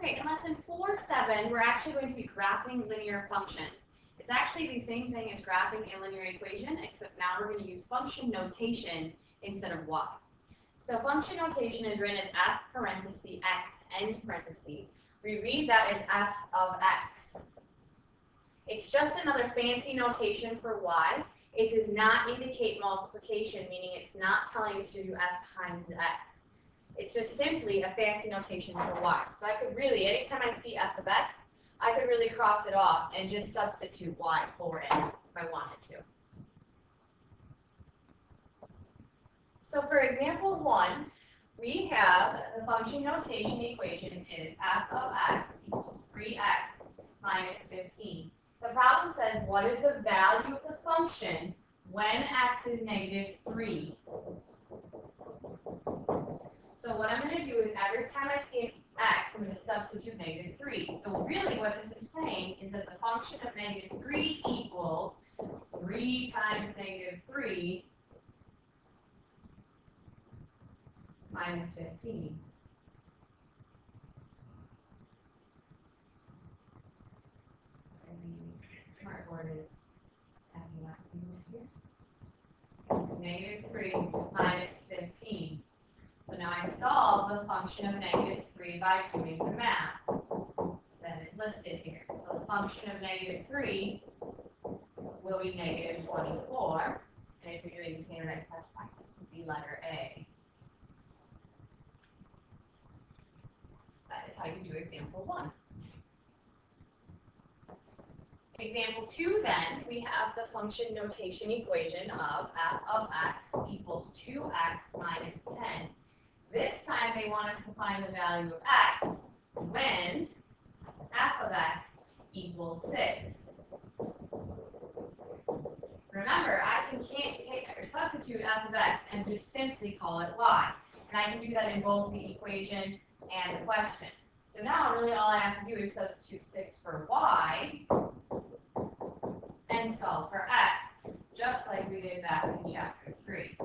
Okay, in lesson 4.7, we're actually going to be graphing linear functions. It's actually the same thing as graphing a linear equation, except now we're going to use function notation instead of y. So function notation is written as f parenthesis x end parenthesis. We read that as f of x. It's just another fancy notation for y. It does not indicate multiplication, meaning it's not telling us to do f times x. It's just simply a fancy notation for y. So I could really, anytime I see f of x, I could really cross it off and just substitute y for it if I wanted to. So for example 1, we have the function notation equation is f of x equals 3x minus 15. The problem says what is the value of the function when x is negative 3? So what I'm going to do is every time I see an x, I'm going to substitute negative 3. So really what this is saying is that the function of negative 3 equals 3 times negative 3 minus 15. The smartboard is having last minute here. Negative 3 minus 15. So now I solve the function of negative 3 by doing the math that is listed here. So the function of negative 3 will be negative 24. And if you're doing the standardized test point, this would be letter A. That is how you do example 1. Example 2, then, we have the function notation equation of f of x equals 2x minus 10. This time they want us to find the value of x when f of x equals 6. Remember, I can't take or substitute f of x and just simply call it y. And I can do that in both the equation and the question. So now really all I have to do is substitute 6 for y and solve for x, just like we did back in chapter 3.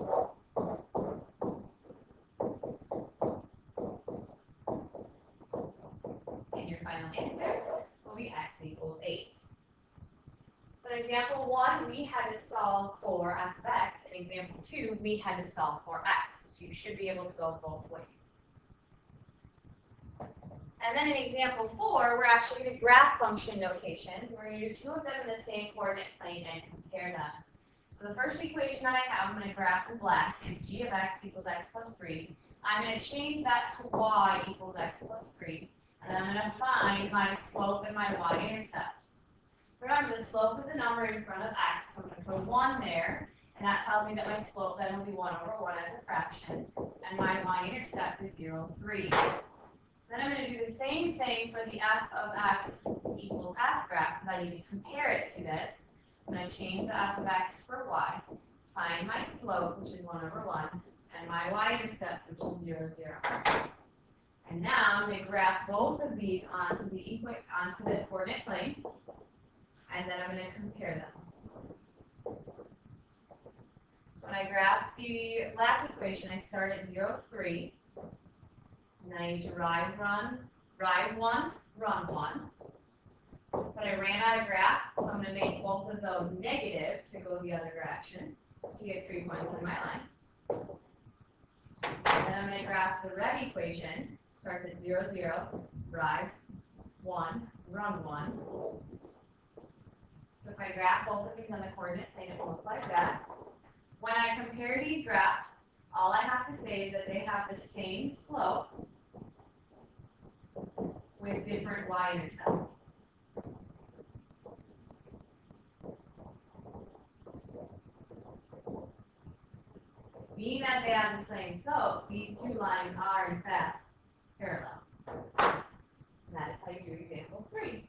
And your final answer will be x equals 8. So in example 1, we had to solve for f of x. In example 2, we had to solve for x. So you should be able to go both ways. And then in example 4, we're actually going to graph function notations. We're going to do 2 of them in the same coordinate plane and compare them. So the first equation that I have, I'm going to graph in black, is g of x equals x plus 3. I'm going to change that to y equals x plus 3. And then I'm going to find my slope and my y-intercept. Remember, the slope is a number in front of x, so I'm going to put 1 there. And that tells me that my slope then will be 1 over 1 as a fraction. And my y-intercept is 0, 3. Then I'm going to do the same thing for the f of x equals f graph, because I need to compare it to this. I'm going to change the f of x for y, find my slope, which is 1 over 1, and my y-intercept, which is 0, 0. And now I'm going to graph both of these onto the coordinate plane, and then I'm going to compare them. So when I graph the black equation, I start at 0, 3. And then I need to rise 1, run 1. But I ran out of graph, so I'm going to make both of those negative to go the other direction to get 3 points in my line. And then I'm going to graph the red equation. Starts at 0, 0, rise 1, run 1. So if I graph both of these on the coordinate plane, it will look like that. When I compare these graphs, all I have to say is that they have the same slope with different y-intercepts. Being that they have the same slope, these two lines are in fact parallel. And that is how you do example 3.